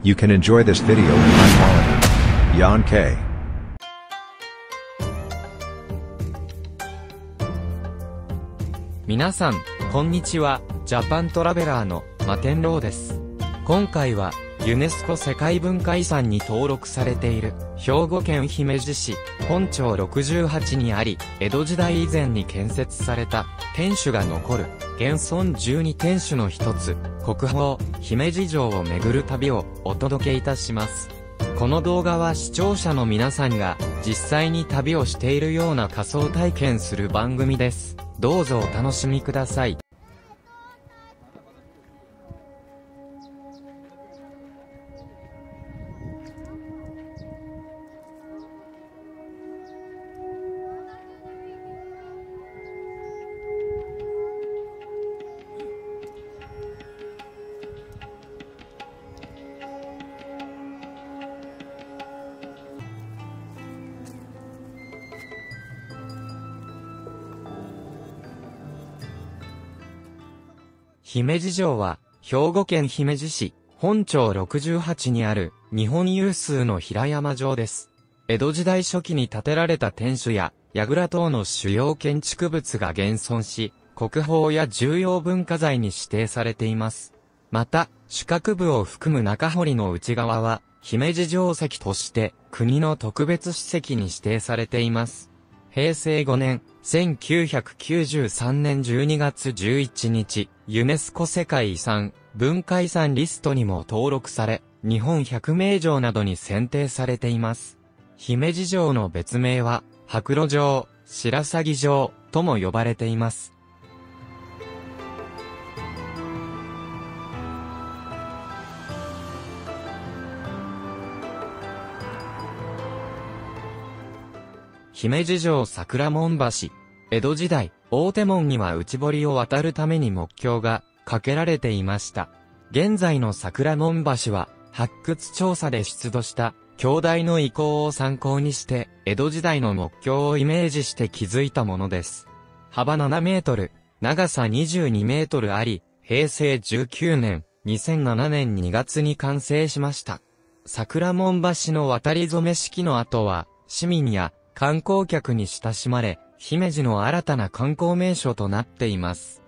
You can enjoy this video in high quality. Yan K. 皆さん、こんにちは。ジャパントラベラーの摩天楼です。今回は、ユネスコ世界文化遺産に登録されている、兵庫県姫路市、本町68にあり、江戸時代以前に建設された、天守が残る、現存12天守の一つ、国宝、姫路城を巡る旅をお届けいたします。この動画は視聴者の皆さんが、実際に旅をしているような仮想体験する番組です。どうぞお楽しみください。姫路城は、兵庫県姫路市、本町68にある、日本有数の平山城です。江戸時代初期に建てられた天守や、櫓等の主要建築物が現存し、国宝や重要文化財に指定されています。また、主閣部を含む中堀の内側は、姫路城跡として、国の特別史跡に指定されています。平成5年、1993年12月11日、ユネスコ世界遺産、文化遺産リストにも登録され、日本百名城などに選定されています。姫路城の別名は、白露城、白鷺城、とも呼ばれています。姫路城桜門橋。江戸時代、大手門には内堀を渡るために木橋が架けられていました。現在の桜門橋は、発掘調査で出土した橋台の遺構を参考にして、江戸時代の木橋をイメージして築いたものです。幅7メートル、長さ22メートルあり、平成19年、2007年2月に完成しました。桜門橋の渡り初め式の後は、市民や観光客に親しまれ、姫路の新たな観光名所となっています。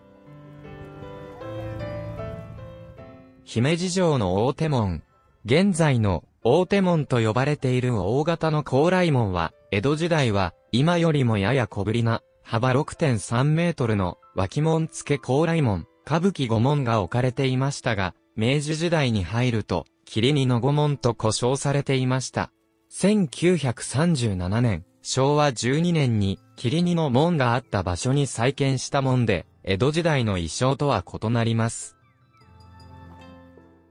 姫路城の大手門。現在の大手門と呼ばれている大型の高麗門は、江戸時代は今よりもやや小ぶりな幅 6.3 メートルの脇門付高麗門、歌舞伎御門が置かれていましたが、明治時代に入ると、桐二の御門と呼称されていました。1937年、昭和12年に、桐二の門があった場所に再建した門で、江戸時代の意匠とは異なります。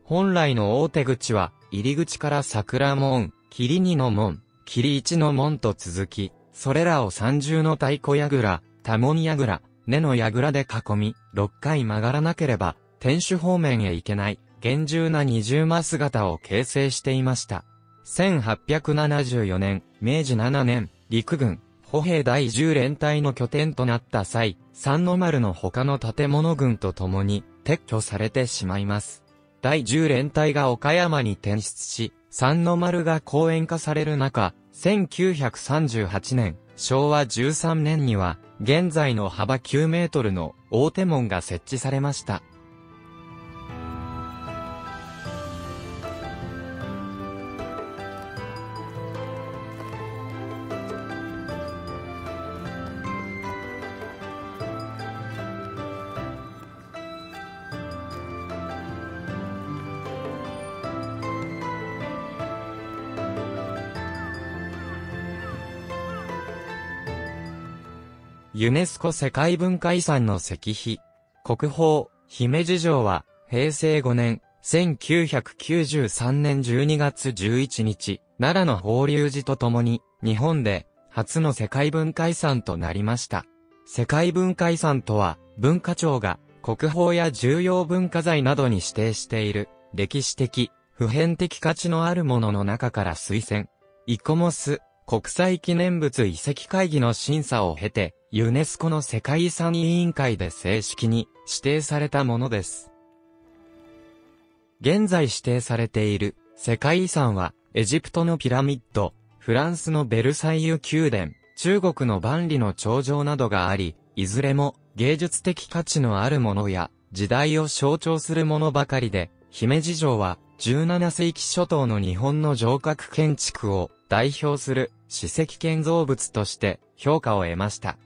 本来の大手口は、入り口から桜門、桐二の門、桐一の門と続き、それらを三重の太鼓櫓、多門櫓、根の櫓で囲み、6回曲がらなければ、天守方面へ行けない、厳重な二重枡形を形成していました。1874年、明治7年、陸軍、歩兵第10連隊の拠点となった際、三の丸の他の建物群と共に撤去されてしまいます。第10連隊が岡山に転出し、三の丸が公園化される中、1938年、昭和13年には、現在の幅9メートルの大手門が設置されました。ユネスコ世界文化遺産の石碑。国宝、姫路城は、平成5年、1993年12月11日、奈良の法隆寺とともに、日本で、初の世界文化遺産となりました。世界文化遺産とは、文化庁が、国宝や重要文化財などに指定している、歴史的、普遍的価値のあるものの中から推薦。イコモス、国際記念物遺跡会議の審査を経て、ユネスコの世界遺産委員会で正式に指定されたものです。現在指定されている世界遺産は、エジプトのピラミッド、フランスのベルサイユ宮殿、中国の万里の長城などがあり、いずれも芸術的価値のあるものや、時代を象徴するものばかりで、姫路城は、17世紀初頭の日本の城郭建築を代表する史跡建造物として評価を得ました。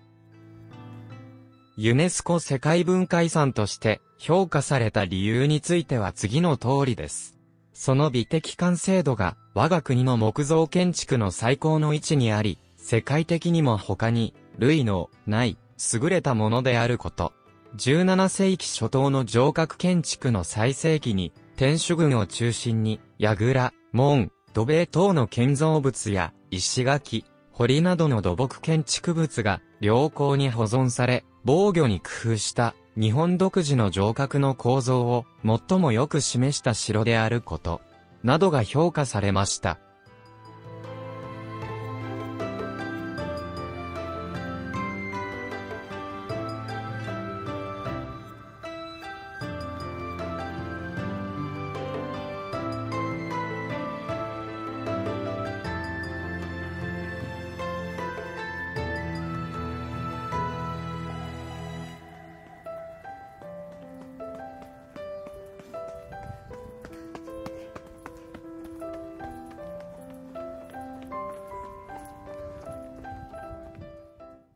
ユネスコ世界文化遺産として評価された理由については次の通りです。その美的完成度が我が国の木造建築の最高の位置にあり、世界的にも他に類のない優れたものであること。17世紀初頭の城郭建築の最盛期に天守群を中心に櫓、門、土塀等の建造物や石垣、堀などの土木建築物が良好に保存され、防御に工夫した日本独自の城郭の構造を最もよく示した城であること、などが評価されました。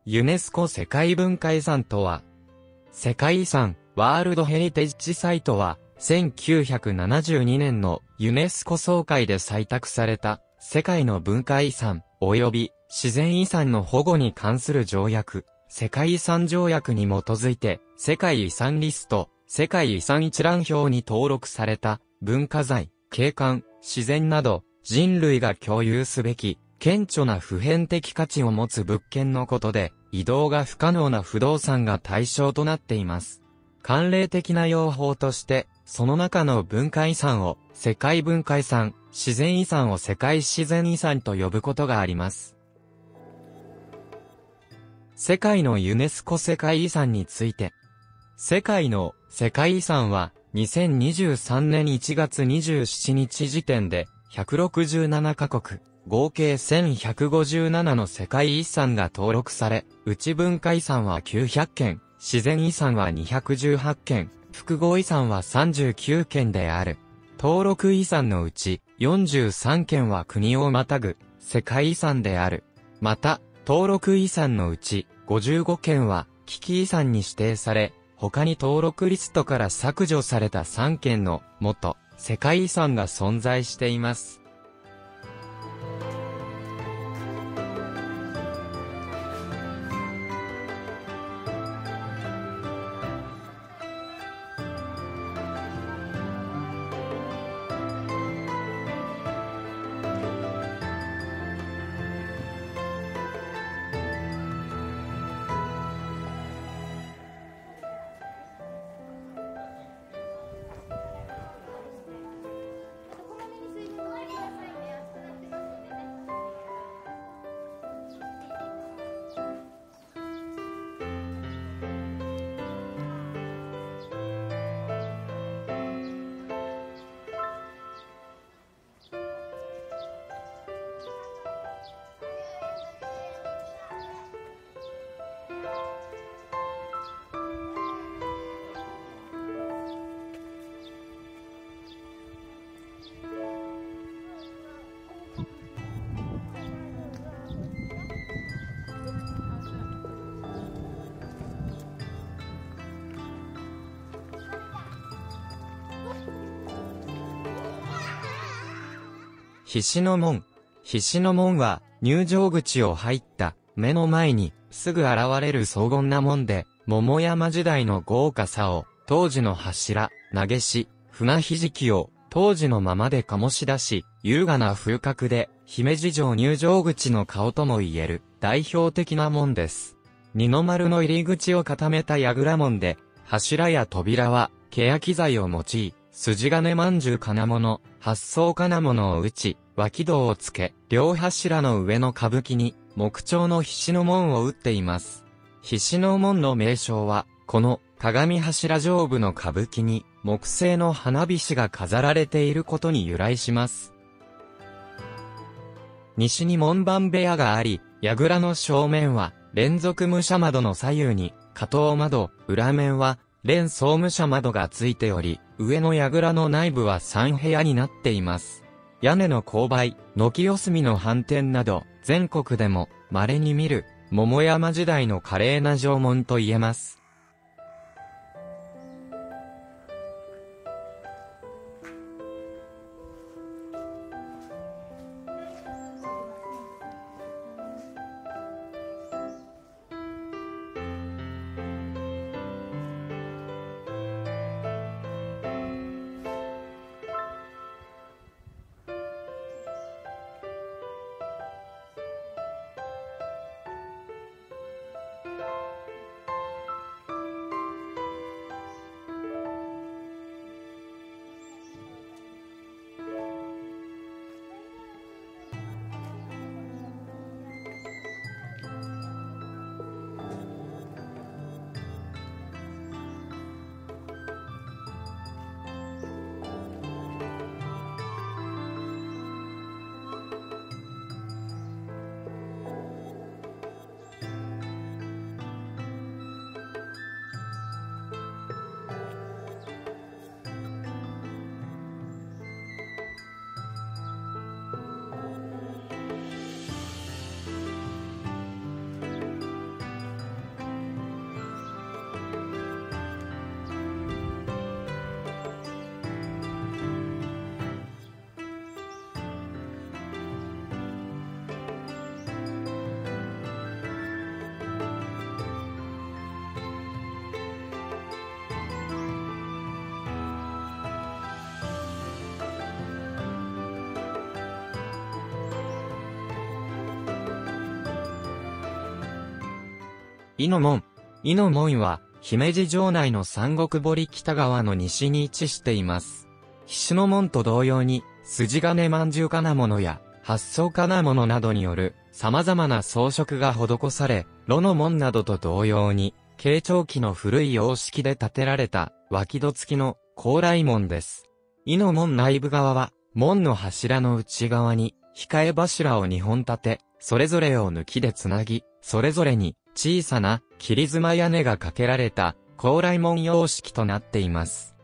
ユネスコ世界文化遺産とは、世界遺産、ワールドヘリテージサイトは、1972年のユネスコ総会で採択された、世界の文化遺産、及び自然遺産の保護に関する条約、世界遺産条約に基づいて、世界遺産リスト、世界遺産一覧表に登録された、文化財、景観、自然など、人類が共有すべき、顕著な普遍的価値を持つ物件のことで、移動が不可能な不動産が対象となっています。慣例的な用法として、その中の文化遺産を世界文化遺産、自然遺産を世界自然遺産と呼ぶことがあります。世界のユネスコ世界遺産について。世界の世界遺産は2023年1月27日時点で167カ国。合計1157の世界遺産が登録され、内文化遺産は900件、自然遺産は218件、複合遺産は39件である。登録遺産のうち43件は国をまたぐ世界遺産である。また、登録遺産のうち55件は危機遺産に指定され、他に登録リストから削除された3件の元世界遺産が存在しています。菱の門。菱の門は入場口を入った目の前にすぐ現れる荘厳な門で、桃山時代の豪華さを当時の柱、投げし、船ひじきを当時のままで醸し出し、優雅な風格で姫路城入場口の顔とも言える代表的な門です。二の丸の入り口を固めた櫓門で、柱や扉は欅材を用い、筋金まんじゅう金物、八層金物を打ち、脇戸をつけ、両柱の上の歌舞伎に、木彫の菱の門を打っています。菱の門の名称は、この鏡柱上部の歌舞伎に、木製の花火師が飾られていることに由来します。西に門番部屋があり、櫓の正面は連続武者窓の左右に花頭窓、裏面は連双武者窓がついており、上の櫓の内部は3部屋になっています。屋根の勾配、軒四隅の反転など、全国でも稀に見る桃山時代の華麗な城門と言えます。伊の門。伊の門は、姫路城内の三国堀北側の西に位置しています。菱の門と同様に、筋金饅頭金物や、八層金物などによる、様々な装飾が施され、炉の門などと同様に、慶長期の古い様式で建てられた、脇戸付きの高麗門です。伊の門内部側は、門の柱の内側に、控え柱を2本立て、それぞれを抜きでつなぎ、それぞれに、小さな切妻屋根がかけられた高麗門様式となっています。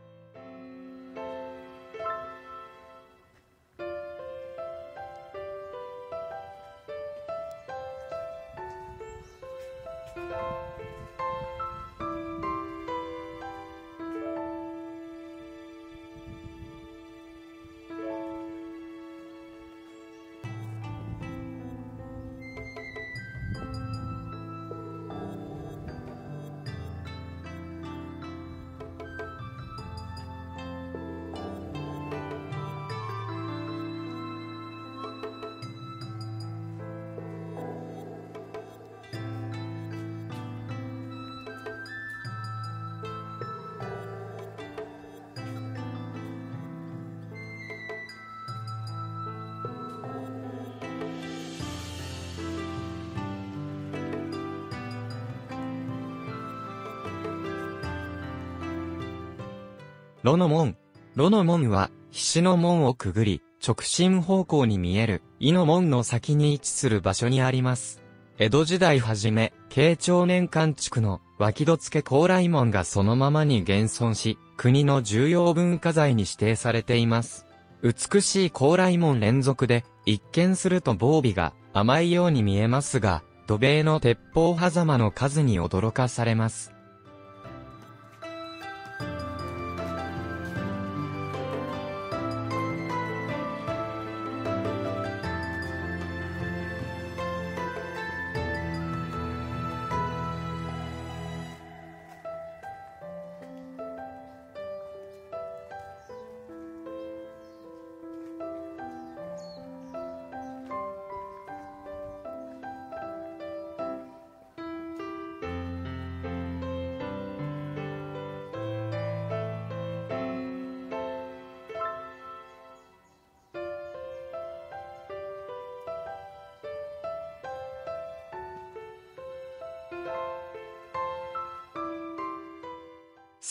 炉の門。炉の門は、菱の門をくぐり、直進方向に見える、伊の門の先に位置する場所にあります。江戸時代初め、慶長年間築の脇戸付高麗門がそのままに現存し、国の重要文化財に指定されています。美しい高麗門連続で、一見すると防備が甘いように見えますが、土塀の鉄砲狭間の数に驚かされます。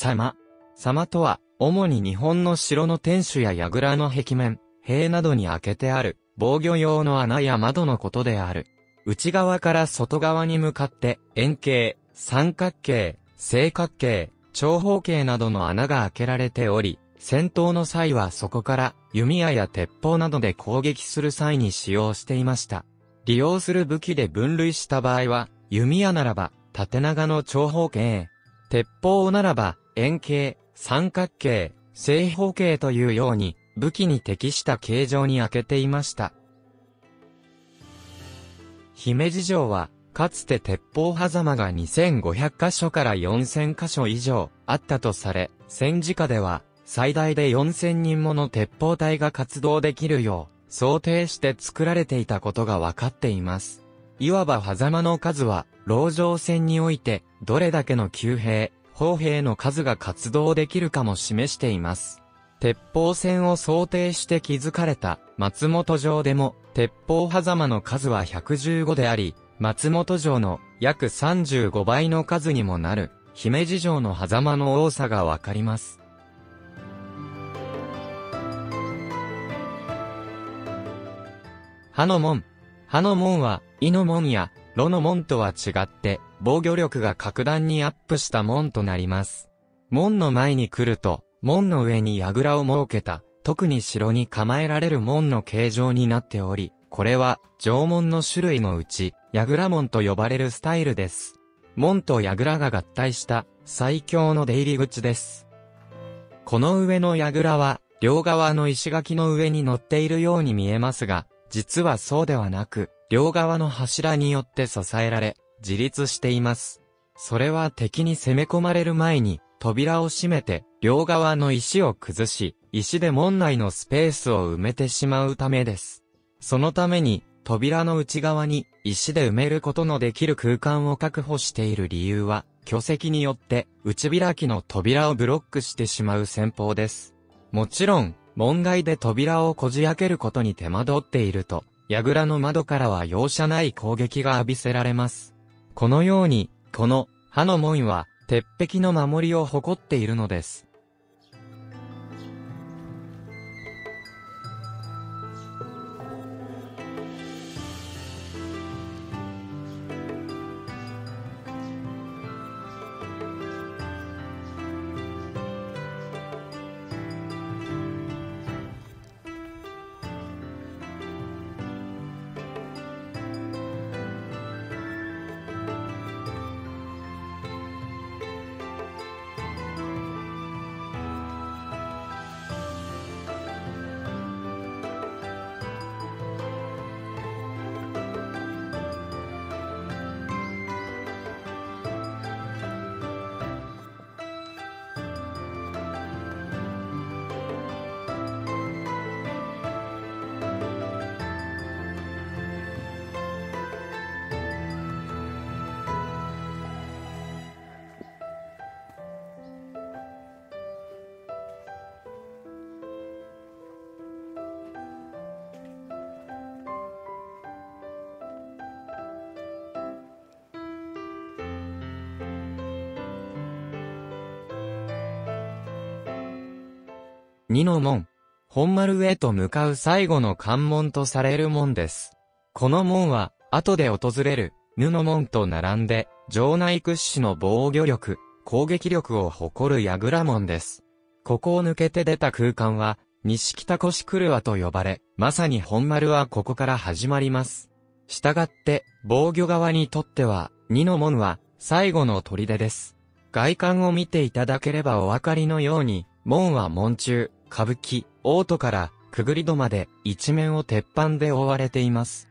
様。様とは、主に日本の城の天守や櫓の壁面、塀などに開けてある防御用の穴や窓のことである。内側から外側に向かって円形、三角形、正角形、長方形などの穴が開けられており、戦闘の際はそこから弓矢や鉄砲などで攻撃する際に使用していました。利用する武器で分類した場合は、弓矢ならば縦長の長方形、鉄砲ならば円形、三角形、正方形というように武器に適した形状に開けていました。姫路城は、かつて鉄砲狭間が2500箇所から4000箇所以上あったとされ、戦時下では最大で4000人もの鉄砲隊が活動できるよう想定して作られていたことがわかっています。いわば狭間の数は、籠城戦においてどれだけの騎兵、砲兵の数が活動できるかも示しています。鉄砲戦を想定して築かれた松本城でも鉄砲狭間の数は115であり、松本城の約35倍の数にもなる姫路城の狭間の多さがわかります。刃の門。刃の門は、伊の門や炉の門とは違って防御力が格段にアップした門となります。門の前に来ると、門の上に櫓を設けた、特に城に構えられる門の形状になっており、これは城門の種類のうち、櫓門と呼ばれるスタイルです。門と櫓が合体した最強の出入り口です。この上の櫓は、両側の石垣の上に乗っているように見えますが、実はそうではなく、両側の柱によって支えられ、自立しています。それは敵に攻め込まれる前に、扉を閉めて、両側の石を崩し、石で門内のスペースを埋めてしまうためです。そのために、扉の内側に石で埋めることのできる空間を確保している理由は、巨石によって内開きの扉をブロックしてしまう戦法です。もちろん、門外で扉をこじ開けることに手間取っていると、櫓の窓からは容赦ない攻撃が浴びせられます。このように、この刃の門は、鉄壁の守りを誇っているのです。二の門。本丸へと向かう最後の関門とされる門です。この門は、後で訪れる、布門と並んで、城内屈指の防御力、攻撃力を誇る櫓門です。ここを抜けて出た空間は、西北越廓と呼ばれ、まさに本丸はここから始まります。したがって、防御側にとっては、二の門は、最後の砦です。外観を見ていただければお分かりのように、門は門柱、歌舞伎、凹凸からくぐり戸まで一面を鉄板で覆われています。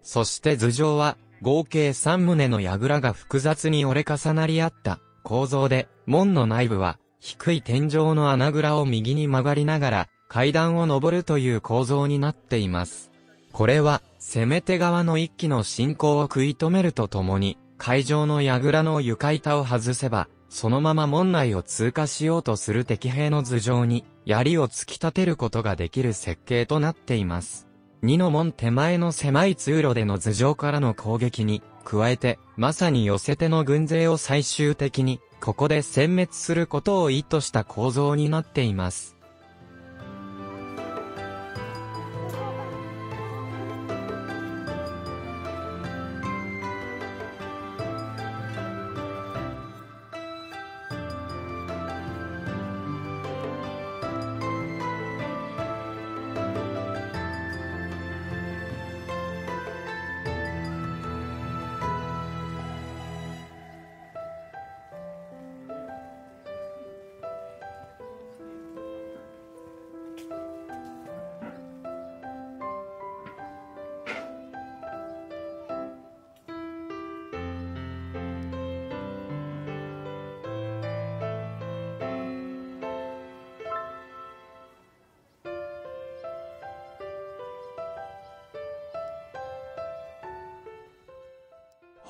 そして頭上は合計3棟の櫓が複雑に折れ重なり合った構造で、門の内部は低い天井の穴蔵を右に曲がりながら階段を上るという構造になっています。これは攻め手側の一騎の進行を食い止めるとともに、海上の櫓の床板を外せば、そのまま門内を通過しようとする敵兵の頭上に、槍を突き立てることができる設計となっています。二の門手前の狭い通路での頭上からの攻撃に、加えて、まさに寄せ手の軍勢を最終的に、ここで殲滅することを意図した構造になっています。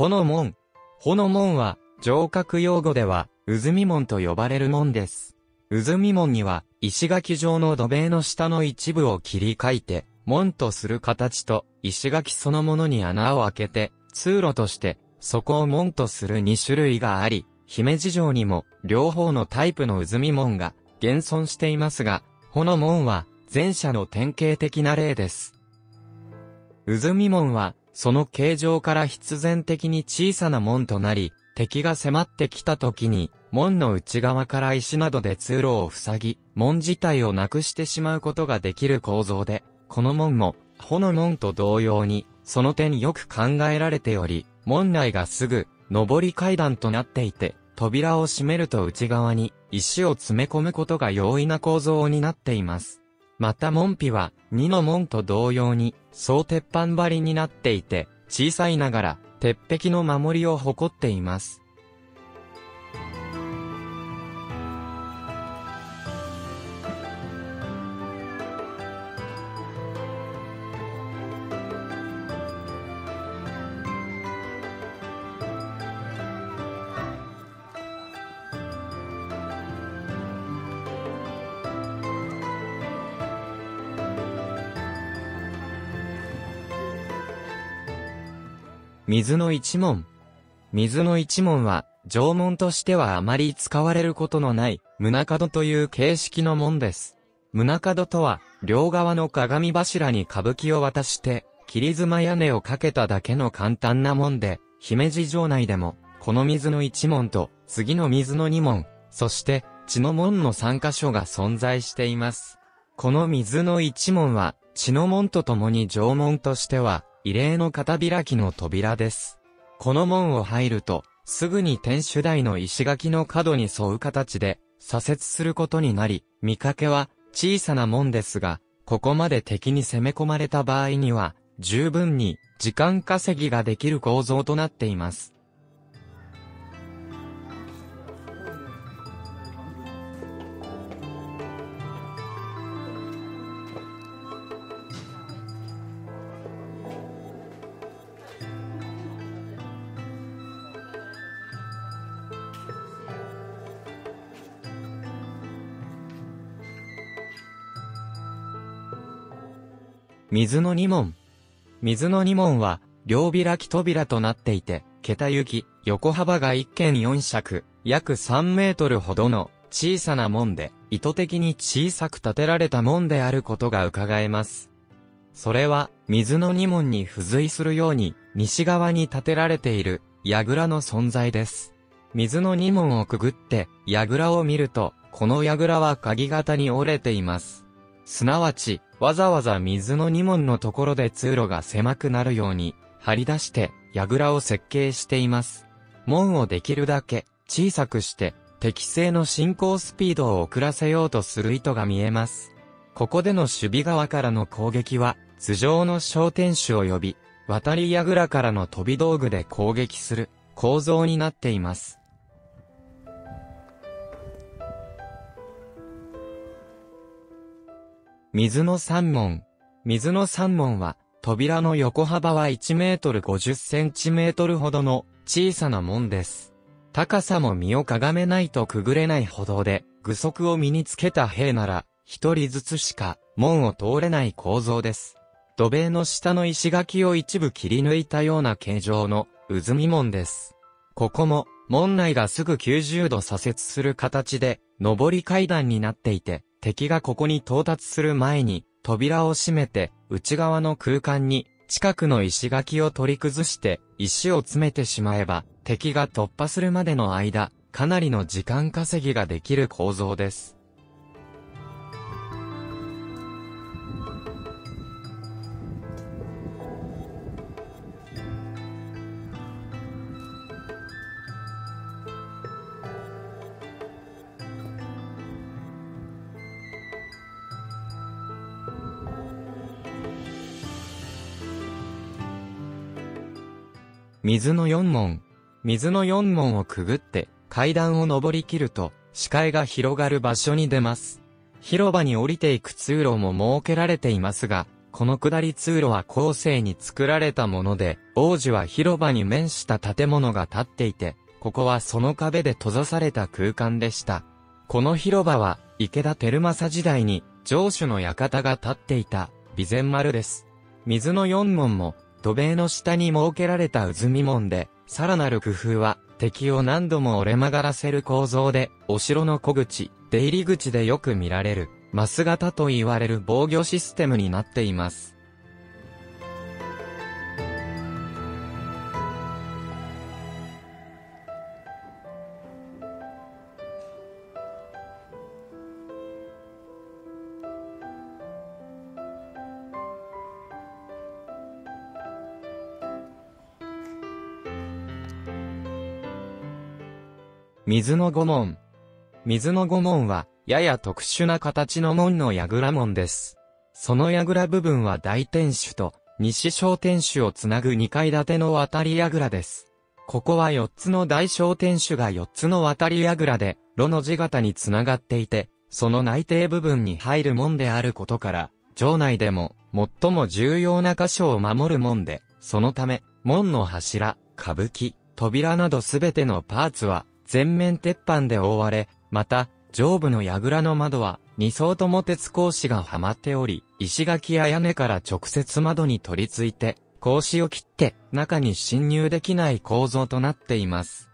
ほの門。ほの門は、城郭用語では、渦見門と呼ばれる門です。渦見門には、石垣状の土塀の下の一部を切り開いて、門とする形と、石垣そのものに穴を開けて、通路として、そこを門とする2種類があり、姫路城にも、両方のタイプの渦見門が、現存していますが、ほの門は、前者の典型的な例です。渦見門は、その形状から必然的に小さな門となり、敵が迫ってきた時に、門の内側から石などで通路を塞ぎ、門自体をなくしてしまうことができる構造で、この門も、ほの門と同様に、その点よく考えられており、門内がすぐ、上り階段となっていて、扉を閉めると内側に、石を詰め込むことが容易な構造になっています。また門扉は、二の門と同様に、総鉄板張りになっていて、小さいながら、鉄壁の守りを誇っています。水の一門。水の一門は、城門としてはあまり使われることのない、棟門という形式の門です。棟門とは、両側の鏡柱に歌舞伎を渡して、切妻屋根をかけただけの簡単な門で、姫路城内でも、この水の一門と、次の水の二門、そして、血の門の3カ所が存在しています。この水の一門は、血の門とともに城門としては、異例の片開きの扉です。この門を入ると、すぐに天守台の石垣の角に沿う形で、左折することになり、見かけは小さな門ですが、ここまで敵に攻め込まれた場合には、十分に時間稼ぎができる構造となっています。水の二門。水の二門は、両開き扉となっていて、桁行き、横幅が1間4尺、約3メートルほどの小さな門で、意図的に小さく建てられた門であることが伺えます。それは、水の二門に付随するように、西側に建てられている、櫓の存在です。水の二門をくぐって、櫓を見ると、この櫓は鍵型に折れています。すなわち、わざわざ水の二門のところで通路が狭くなるように、張り出して、櫓を設計しています。門をできるだけ、小さくして、敵性の進行スピードを遅らせようとする意図が見えます。ここでの守備側からの攻撃は、頭上の小天守を呼び、渡り櫓からの飛び道具で攻撃する構造になっています。水の三門。水の三門は、扉の横幅は1メートル50センチメートルほどの小さな門です。高さも身をかがめないとくぐれないほどで、具足を身につけた兵なら、一人ずつしか門を通れない構造です。土塀の下の石垣を一部切り抜いたような形状の渦見門です。ここも、門内がすぐ90度左折する形で、上り階段になっていて、敵がここに到達する前に、扉を閉めて、内側の空間に、近くの石垣を取り崩して、石を詰めてしまえば、敵が突破するまでの間、かなりの時間稼ぎができる構造です。水の四門。水の四門をくぐって階段を登り切ると視界が広がる場所に出ます。広場に降りていく通路も設けられていますが、この下り通路は後世に作られたもので、王子は広場に面した建物が建っていて、ここはその壁で閉ざされた空間でした。この広場は池田輝政時代に城主の館が建っていた備前丸です。水の四門も土塀の下に設けられた渦見門で、さらなる工夫は、敵を何度も折れ曲がらせる構造で、お城の小口、出入り口でよく見られる、マス型と言われる防御システムになっています。水の御門。水の御門は、やや特殊な形の門の櫓門です。その櫓部分は大天守と西小天守をつなぐ2階建ての渡り櫓です。ここは4つの大小天守が4つの渡り櫓で、ロの字型につながっていて、その内廷部分に入る門であることから、城内でも最も重要な箇所を守る門で、そのため、門の柱、歌舞伎、扉などすべてのパーツは、全面鉄板で覆われ、また、上部の櫓の窓は、2層とも鉄格子がはまっており、石垣や屋根から直接窓に取り付いて、格子を切って、中に侵入できない構造となっています。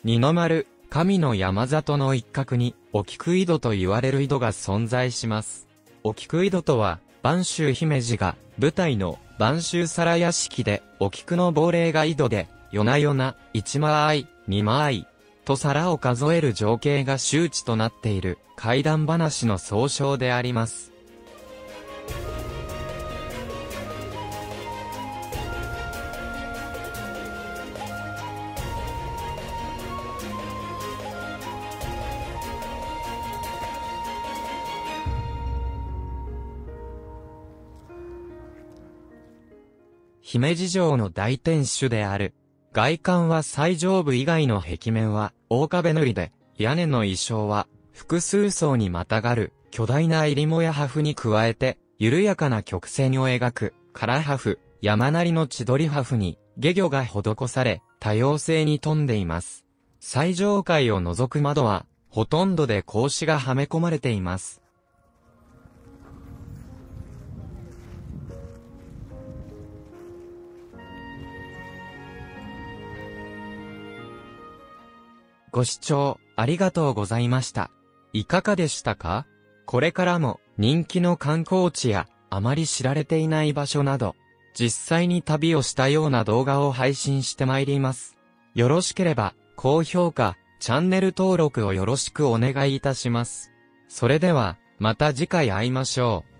二の丸、神の山里の一角に、お菊井戸と言われる井戸が存在します。お菊井戸とは、播州姫路が、舞台の播州皿屋敷で、お菊の亡霊が井戸で、夜な夜な、一間合い、二間合い、と皿を数える情景が周知となっている、怪談話の総称であります。姫路城の大天守である。外観は最上部以外の壁面は大壁塗りで、屋根の意匠は複数層にまたがる巨大な入母や破風に加えて、緩やかな曲線を描く唐破風、山なりの千鳥破風に下魚が施され、多様性に富んでいます。最上階を除く窓は、ほとんどで格子がはめ込まれています。ご視聴ありがとうございました。いかがでしたか？これからも人気の観光地やあまり知られていない場所など、実際に旅をしたような動画を配信してまいります。よろしければ高評価、チャンネル登録をよろしくお願いいたします。それではまた次回会いましょう。